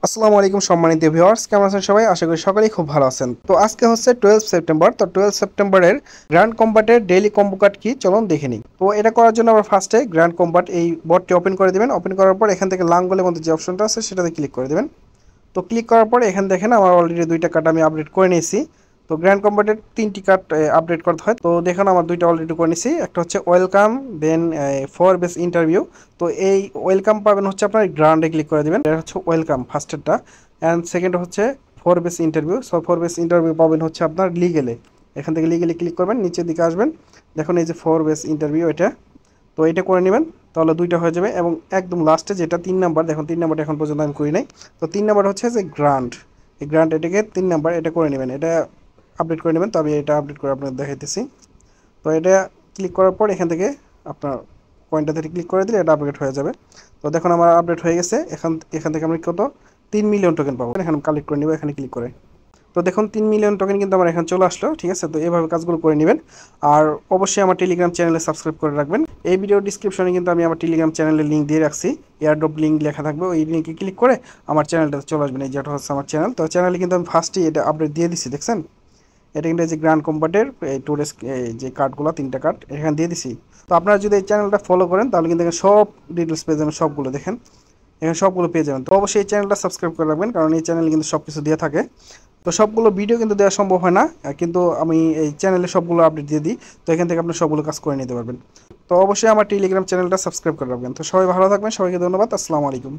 আসসালামু আলাইকুম সম্মানিত ভিউয়ার্স, কেমন আছেন সবাই? আশা করি সকলেই খুব ভালো আছেন। তো আজকে হচ্ছে 12 সেপ্টেম্বর। তো 12 সেপ্টেম্বরের গ্র্যান্ড কম্বাটের ডেইলি কম্বো কার্ড কি চলুন দেখে নিই। তো এটা করার জন্য আমরা ফার্স্টে গ্র্যান্ড কম্বাট এই বোর্ডটি ওপেন করে দিবেন। ওপেন করার পর এখান থেকে লাঙ্গলের মধ্যে যে অপশনটা আছে সেটাতে ক্লিক করে দিবেন। তো ক্লিক করার পরে এখানে দেখেন আমার অলরেডি দুইটা কার্ড আমি আপডেট করে নিয়েছি। তো গ্র্যান্ড কম্বাটের তিনটি কার্ড আপডেট করতে হয়। তো দেখুন আমার দুইটা অলরেডি করে নিয়েছি। একটা হচ্ছে welcome, then for base interview. তো এই ওয়েলকাম পাবেন হচ্ছে আপনার গ্রান্ডে ক্লিক করে দিবেন। এটা হচ্ছে ওয়েলকাম ফার্স্টেরটা, অ্যান্ড সেকেন্ড হচ্ছে for base interview. So for base interview পাবেন হচ্ছে আপনার লিগেলে। এখান থেকে লিগেলে ক্লিক করবেন, নিচের দিকে আসবেন, দেখুন এই যে ফর বেস ইন্টারভিউ এটা। তো এটা করে নেবেন, তাহলে দুইটা হয়ে যাবে। এবং একদম লাস্টে যেটা 3 নাম্বার, দেখুন 3 নাম্বারটা এখন পর্যন্ত আমি করি নাই। তো 3 নাম্বার হচ্ছে যে গ্রান্ট, এই গ্রান্ট এটাকে 3 নাম্বার এটা করে নেবেন, এটা আপডেট করে নেবেন। তো আমি এটা আপডেট করে আপনাদের দেখাইতেছি। তো এটা ক্লিক করার পর এখান থেকে আপনার পয়েন্টটাতে ক্লিক করে দিলে এটা আপডেট হয়ে যাবে। তো দেখুন আমার আপডেট হয়ে গেছে। এখান থেকে আমি কত 3 মিলিয়ন টোকেন পাবো। এখানে কালেক্ট করে নেব এখানে ক্লিক করে। তো দেখুন 3 মিলিয়ন টোকেন কিন্তু আমার এখানে চলে আসলো। ঠিক আছে, তো এইভাবে কাজগুলো করে নেবেন। আর অবশ্যই আমার টেলিগ্রাম চ্যানেলে সাবস্ক্রাইব করে রাখবেন। এই ভিডিও ডিসক্রিপশনে কিন্তু আমি আমার টেলিগ্রাম চ্যানেলের লিঙ্ক দিয়ে রাখছি, এয়ারড্রপ লিঙ্ক লেখা থাকবে। ওই লিঙ্কে ক্লিক করে আমার চ্যানেলটাতে চলে আসবেন। এই যেটা হচ্ছে আমার চ্যানেল। তো চ্যানেলে কিন্তু আমি ফার্স্টেই এটা আপডেট দিয়ে দিছি, দেখছেন? এটা কিন্তু এই যে গ্র্যান্ড কম্বাটের এই টুরিস্ট যে কার্ডগুলো, 3টা কার্ড এখানে দিয়ে দিছি। তো আপনারা যদি এই চ্যানেলটা ফলো করেন তাহলে কিন্তু এখানে সব ডিটেলস পেয়ে যাবেন, সবগুলো দেখেন এখানে সবগুলো পেয়ে যাবেন। তো অবশ্যই এই চ্যানেলটা সাবস্ক্রাইব করে রাখবেন, কারণ এই চ্যানেলে কিন্তু সব কিছু দিয়ে থাকে। তো সবগুলো ভিডিও কিন্তু দেওয়া সম্ভব হয় না, কিন্তু আমি এই চ্যানেলে সবগুলো আপডেট দিয়ে দিই। তো এখান থেকে আপনি সবগুলো কাজ করে নিতে পারবেন। তো অবশ্যই আমার টেলিগ্রাম চ্যানেলটা সাবস্ক্রাইব করে রাখবেন। তো সবাই ভালো থাকবেন, সবাইকে ধন্যবাদ। আসসালামু আলাইকুম।